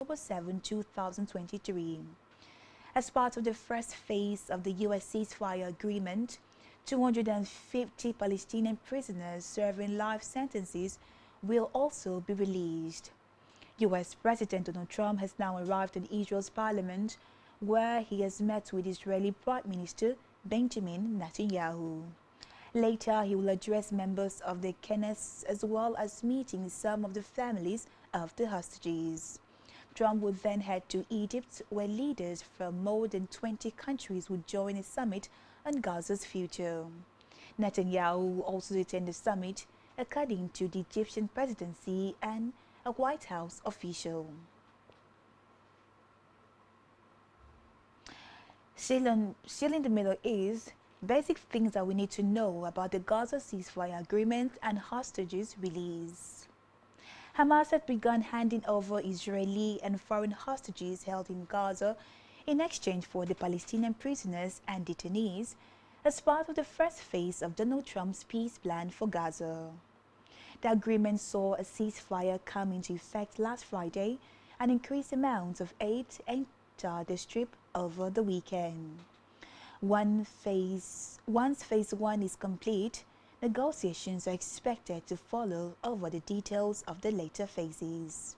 October 7, 2023. As part of the first phase of the U.S. ceasefire agreement, 250 Palestinian prisoners serving life sentences will also be released. U.S. President Donald Trump has now arrived in Israel's parliament, where he has met with Israeli Prime Minister Benjamin Netanyahu. Later, he will address members of the Knesset as well as meeting some of the families of the hostages. Trump would then head to Egypt, where leaders from more than 20 countries would join a summit on Gaza's future. Netanyahu will also attend the summit, according to the Egyptian presidency and a White House official. Still in the Middle East, basic things that we need to know about the Gaza ceasefire agreement and hostages release. Hamas had begun handing over Israeli and foreign hostages held in Gaza in exchange for the Palestinian prisoners and detainees as part of the first phase of Donald Trump's peace plan for Gaza. The agreement saw a ceasefire come into effect last Friday and increased amounts of aid entered the Strip over the weekend. Once phase 1 is complete, negotiations are expected to follow over the details of the later phases.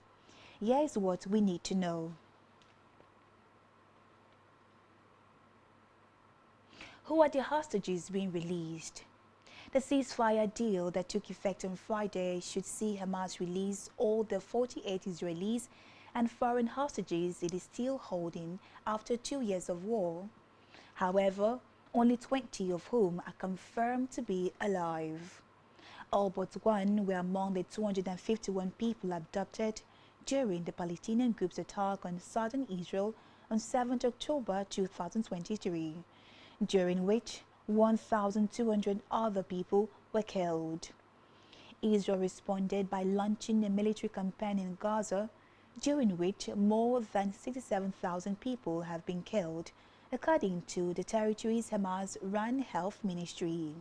Here is what we need to know. Who are the hostages being released? The ceasefire deal that took effect on Friday should see Hamas release all the 48 Israelis and foreign hostages it is still holding after 2 years of war. However, only 20 of whom are confirmed to be alive. All but one were among the 251 people abducted during the Palestinian group's attack on southern Israel on 7 October 2023, during which 1,200 other people were killed. Israel responded by launching a military campaign in Gaza, during which more than 67,000 people have been killed, according to the territory's Hamas-run health ministry.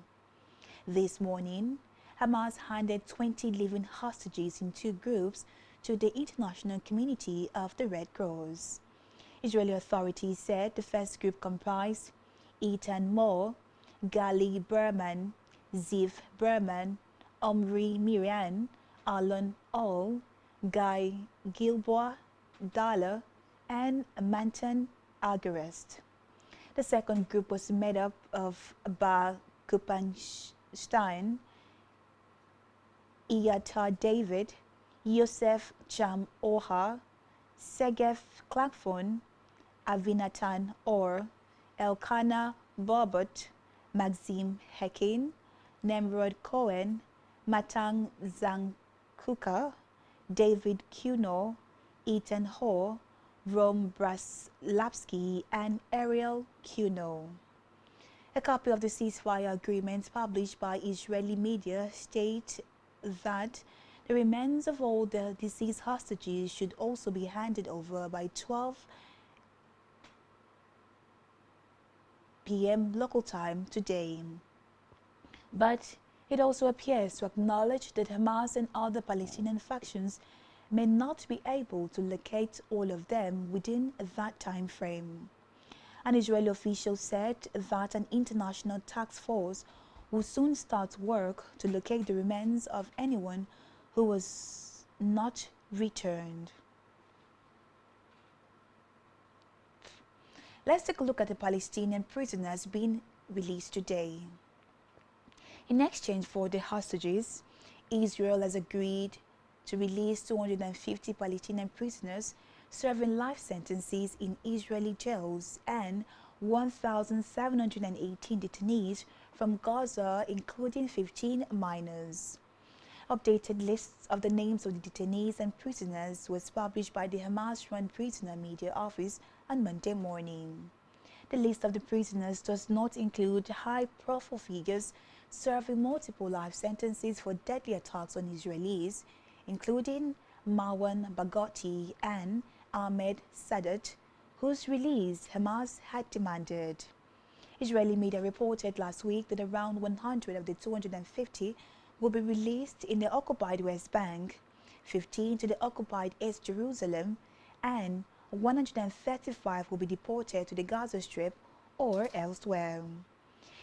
This morning, Hamas handed 20 living hostages in 2 groups to the international community of the Red Cross. Israeli authorities said the first group comprised Eitan Mor, Gali Berman, Ziv Berman, Omri Miriam, Alon Ol, Guy Gilboa Dalla, and Mantan Agarest. The second group was made up of Bar Kupanstein, Iyatar David, Yosef Cham Oha, Segef Klakfon, Avinatan Or, Elkanah Bobot, Maxim Hekin, Nemrod Cohen, Matang Zangkuka, David Kuno, Ethan Ho, Rom Braslapski, and Ariel Kuno. A copy of the ceasefire agreement published by Israeli media states that the remains of all the deceased hostages should also be handed over by 12 p.m. local time today. But it also appears to acknowledge that Hamas and other Palestinian factions may not be able to locate all of them within that time frame. An Israeli official said that an international task force will soon start work to locate the remains of anyone who was not returned. Let's take a look at the Palestinian prisoners being released today. In exchange for the hostages, Israel has agreed to release 250 Palestinian prisoners serving life sentences in Israeli jails and 1,718 detainees from Gaza, including 15 minors. Updated lists of the names of the detainees and prisoners was published by the Hamas-run prisoner media office on Monday morning. The list of the prisoners does not include high-profile figures serving multiple life sentences for deadly attacks on Israelis, including Marwan Barghouti and Ahmed Sadat, whose release Hamas had demanded. Israeli media reported last week that around 100 of the 250 will be released in the occupied West Bank, 15 to the occupied East Jerusalem, and 135 will be deported to the Gaza Strip or elsewhere.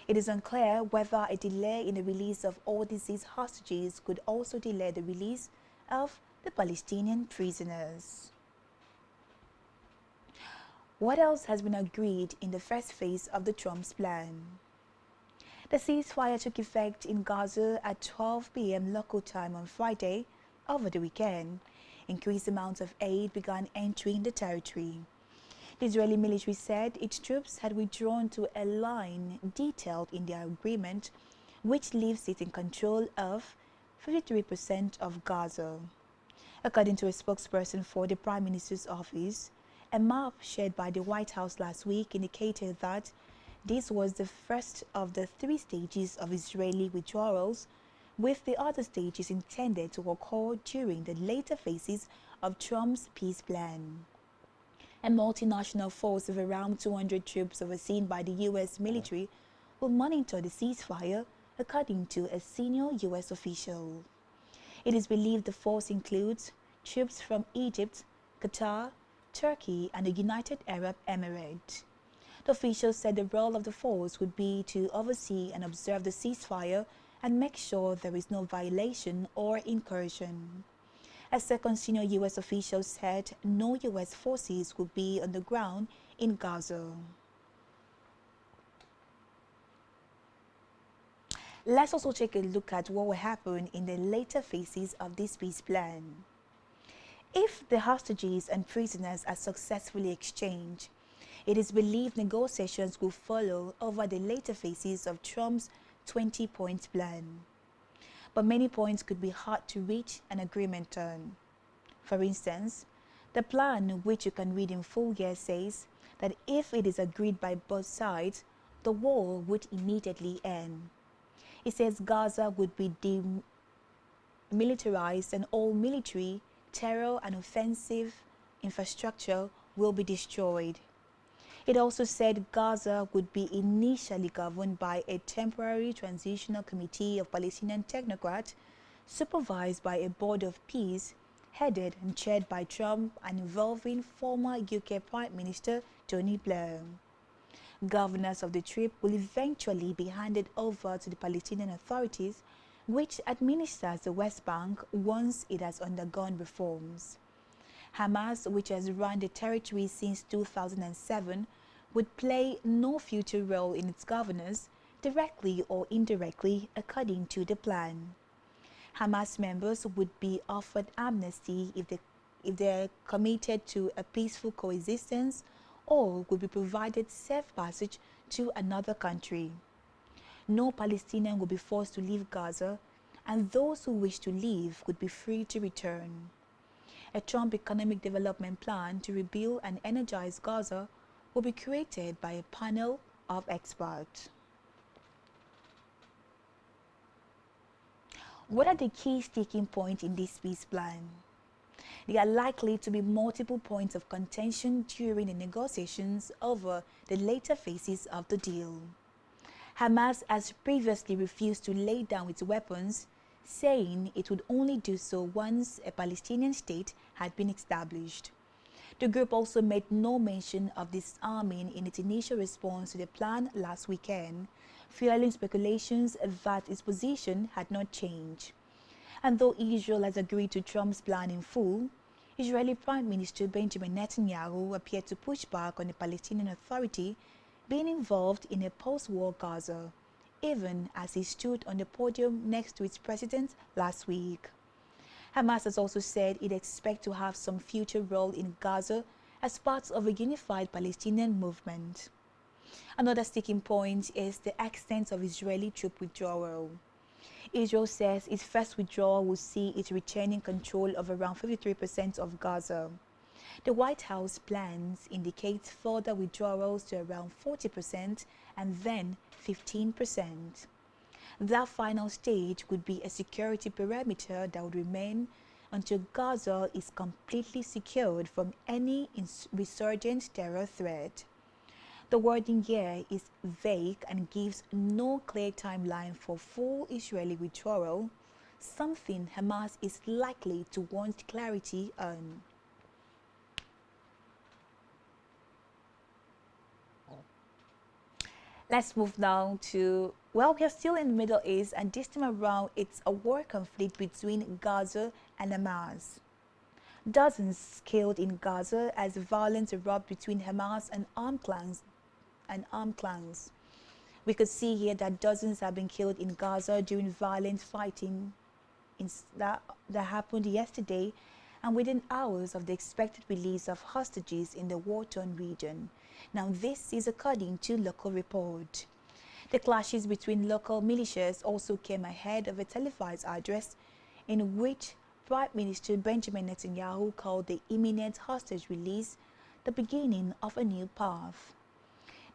It is unclear whether a delay in the release of all these hostages could also delay the release of the Palestinian prisoners. What else has been agreed in the first phase of the Trump's plan? The ceasefire took effect in Gaza at 12 p.m. local time on Friday over the weekend. Increased amounts of aid began entering the territory. The Israeli military said its troops had withdrawn to a line detailed in their agreement, which leaves it in control of 53% of Gaza. According to a spokesperson for the Prime Minister's office, a map shared by the White House last week indicated that this was the first of the 3 stages of Israeli withdrawals, with the other stages intended to occur during the later phases of Trump's peace plan. A multinational force of around 200 troops overseen by the U.S. military will monitor the ceasefire, according to a senior U.S. official. It is believed the force includes troops from Egypt, Qatar, Turkey, and the United Arab Emirates. The official said the role of the force would be to oversee and observe the ceasefire and make sure there is no violation or incursion. A second senior U.S. official said no U.S. forces would be on the ground in Gaza. Let's also take a look at what will happen in the later phases of this peace plan. If the hostages and prisoners are successfully exchanged, it is believed negotiations will follow over the later phases of Trump's 20-point plan. But many points could be hard to reach an agreement on. For instance, the plan, which you can read in full here, says that if it is agreed by both sides, the war would immediately end. It says Gaza would be demilitarized and all military, terror and offensive infrastructure will be destroyed. It also said Gaza would be initially governed by a temporary transitional committee of Palestinian technocrats supervised by a board of peace headed and chaired by Trump and involving former UK Prime Minister Tony Blair. Governors of the Strip will eventually be handed over to the Palestinian authorities, which administers the West Bank once it has undergone reforms. Hamas, which has run the territory since 2007, would play no future role in its governance, directly or indirectly, according to the plan. Hamas members would be offered amnesty if they are committed to a peaceful coexistence, or would be provided safe passage to another country. No Palestinian would be forced to leave Gaza, and those who wish to leave would be free to return. A Trump economic development plan to rebuild and energize Gaza will be created by a panel of experts. What are the key sticking points in this peace plan? There are likely to be multiple points of contention during the negotiations over the later phases of the deal. Hamas has previously refused to lay down its weapons, saying it would only do so once a Palestinian state had been established. The group also made no mention of disarming in its initial response to the plan last weekend, fueling speculations that its position had not changed. And though Israel has agreed to Trump's plan in full, Israeli Prime Minister Benjamin Netanyahu appeared to push back on the Palestinian Authority being involved in a post-war Gaza, even as he stood on the podium next to its president last week. Hamas has also said it expects to have some future role in Gaza as part of a unified Palestinian movement. Another sticking point is the extent of Israeli troop withdrawal. Israel says its first withdrawal will see it retaining control of around 53% of Gaza. The White House plans indicate further withdrawals to around 40% and then 15%. That final stage would be a security perimeter that would remain until Gaza is completely secured from any resurgent terror threat. The wording here is vague and gives no clear timeline for full Israeli withdrawal, something Hamas is likely to want clarity on. Let's move now to, well, we are still in the Middle East, and this time around it's a war conflict between Gaza and Hamas. Dozens killed in Gaza as violence erupts between Hamas and armed clans. We could see here that dozens have been killed in Gaza during violent fighting that happened yesterday and within hours of the expected release of hostages in the war-torn region. Now, this is according to local report. The clashes between local militias also came ahead of a televised address in which Prime Minister Benjamin Netanyahu called the imminent hostage release the beginning of a new path.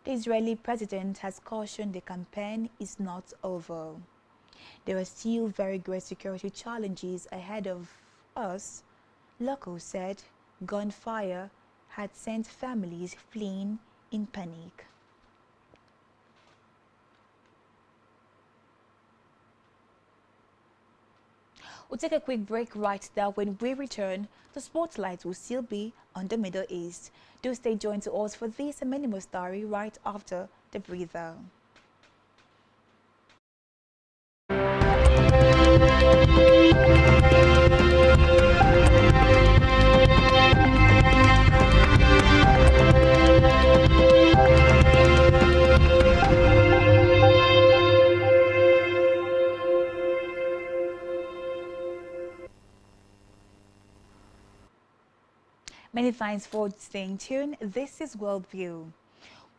The Israeli president has cautioned the campaign is not over. There are still very great security challenges ahead of us, locals said. Gunfire had sent families fleeing in panic. We'll take a quick break right now. When we return, the spotlight will still be on the Middle East. Do stay joined to us for this and many more stories right after the breather. Many thanks for staying tuned. This is Worldview.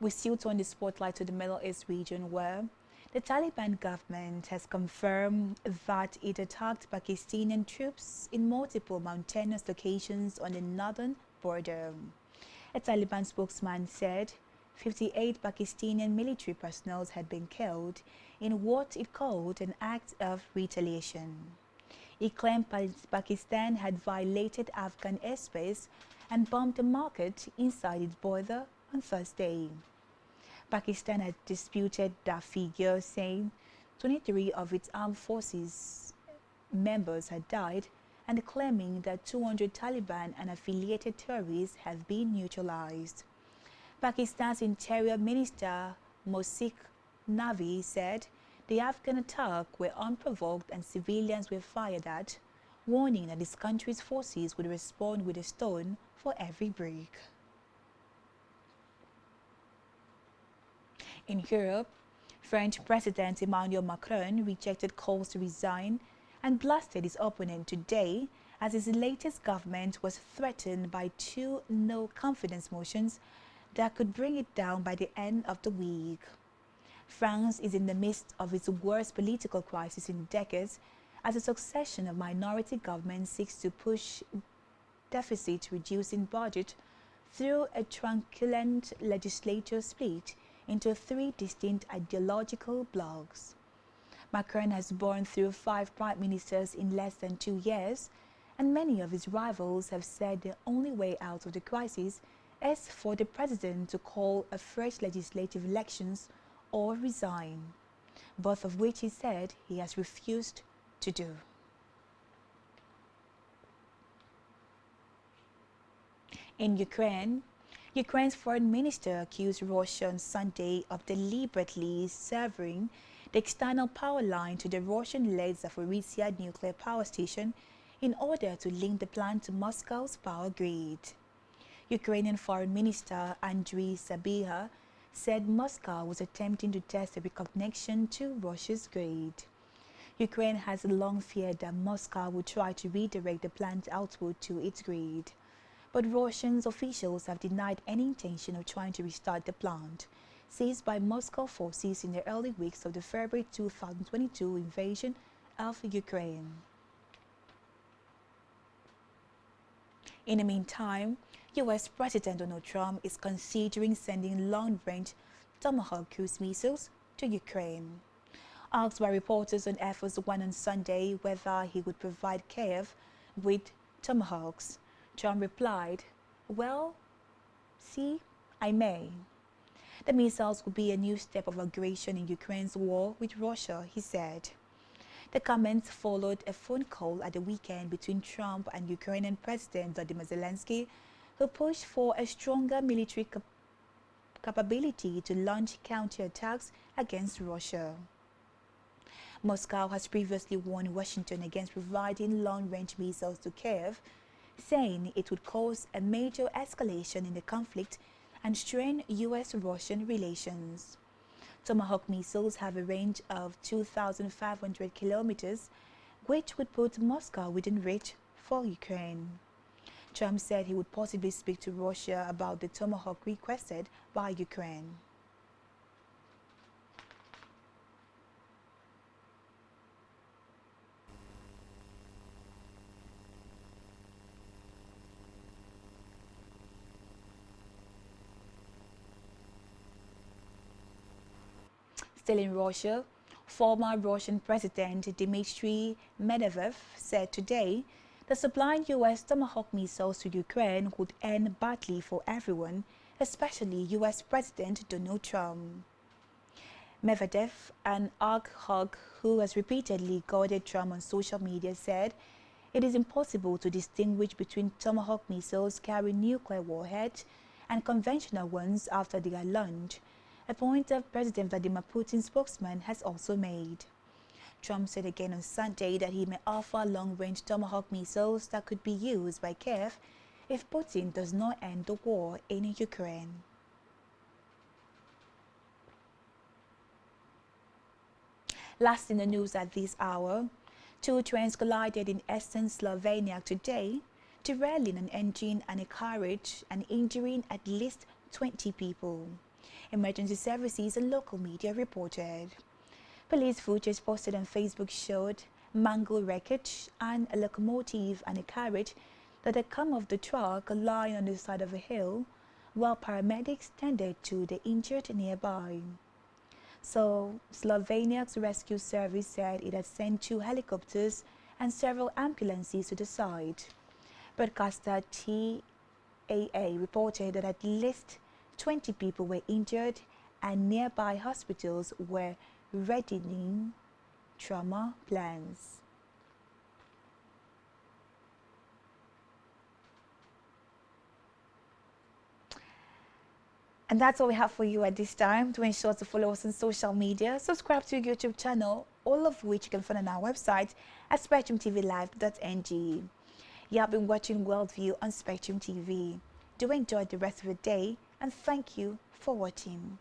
We still turn the spotlight to the Middle East region where the Taliban government has confirmed that it attacked Pakistani troops in multiple mountainous locations on the northern border. A Taliban spokesman said 58 Pakistani military personnel had been killed in what it called an act of retaliation. It claimed Pakistan had violated Afghan airspace and bombed a market inside its border on Thursday. Pakistan had disputed that figure, saying 23 of its armed forces members had died and claiming that 200 Taliban and affiliated terrorists have been neutralized. Pakistan's Interior Minister Mosik Navi said the Afghan attack were unprovoked and civilians were fired at, warning that his country's forces would respond with a stone for every brick. In Europe, French President Emmanuel Macron rejected calls to resign and blasted his opponent today as his latest government was threatened by two no-confidence motions that could bring it down by the end of the week. France is in the midst of its worst political crisis in decades as a succession of minority governments seeks to push deficit-reducing budget through a truculent legislature split into three distinct ideological blocs. Macron has borne through 5 prime ministers in less than 2 years, and many of his rivals have said the only way out of the crisis is for the president to call a fresh legislative elections or resign, both of which he said he has refused to do. In Ukraine, Ukraine's foreign minister accused Russia on Sunday of deliberately severing the external power line to the Russian-led Zaporizhzhia nuclear power station in order to link the plant to Moscow's power grid. Ukrainian Foreign Minister Andriy Sybiha said Moscow was attempting to test the connection to Russia's grid. Ukraine has long feared that Moscow would try to redirect the plant's output to its grid, but Russian officials have denied any intention of trying to restart the plant, seized by Moscow forces in the early weeks of the February 2022 invasion of Ukraine. In the meantime, U.S. President Donald Trump is considering sending long-range Tomahawk cruise missiles to Ukraine. Asked by reporters on Air Force One on Sunday whether he would provide Kiev with Tomahawks, Trump replied, "Well, see, I may." The missiles would be a new step of aggression in Ukraine's war with Russia, he said. The comments followed a phone call at the weekend between Trump and Ukrainian President Volodymyr Zelensky, who pushed for a stronger military capability to launch counterattacks against Russia. Moscow has previously warned Washington against providing long-range missiles to Kiev, saying it would cause a major escalation in the conflict and strain U.S.-Russian relations. Tomahawk missiles have a range of 2,500 kilometers, which would put Moscow within reach for Ukraine. Trump said he would possibly speak to Russia about the Tomahawk requested by Ukraine. Still in Russia, former Russian President Dmitry Medvedev said today that supplying U.S. Tomahawk missiles to Ukraine would end badly for everyone, especially U.S. President Donald Trump. Medvedev, an arch hog who has repeatedly guarded Trump on social media, said it is impossible to distinguish between Tomahawk missiles carrying nuclear warheads and conventional ones after they are launched, a point that President Vladimir Putin's spokesman has also made. Trump said again on Sunday that he may offer long-range Tomahawk missiles that could be used by Kiev if Putin does not end the war in Ukraine. Last in the news at this hour, two trains collided in eastern Slovenia today, derailing an engine and a carriage and injuring at least 20 people. Emergency services and local media reported. Police footage posted on Facebook showed mangled wreckage and a locomotive and a carriage that had come off the truck lying on the side of a hill, while paramedics tended to the injured nearby. So, Slovenia's rescue service said it had sent 2 helicopters and several ambulances to the site. Broadcaster TAA reported that at least 20 people were injured and nearby hospitals were readying trauma plans. And that's all we have for you at this time. To ensure to follow us on social media, subscribe to our YouTube channel, all of which you can find on our website at spectrumtvlive.ng. You have been watching Worldview on Spectrum TV. Do enjoy the rest of the day, and thank you for watching.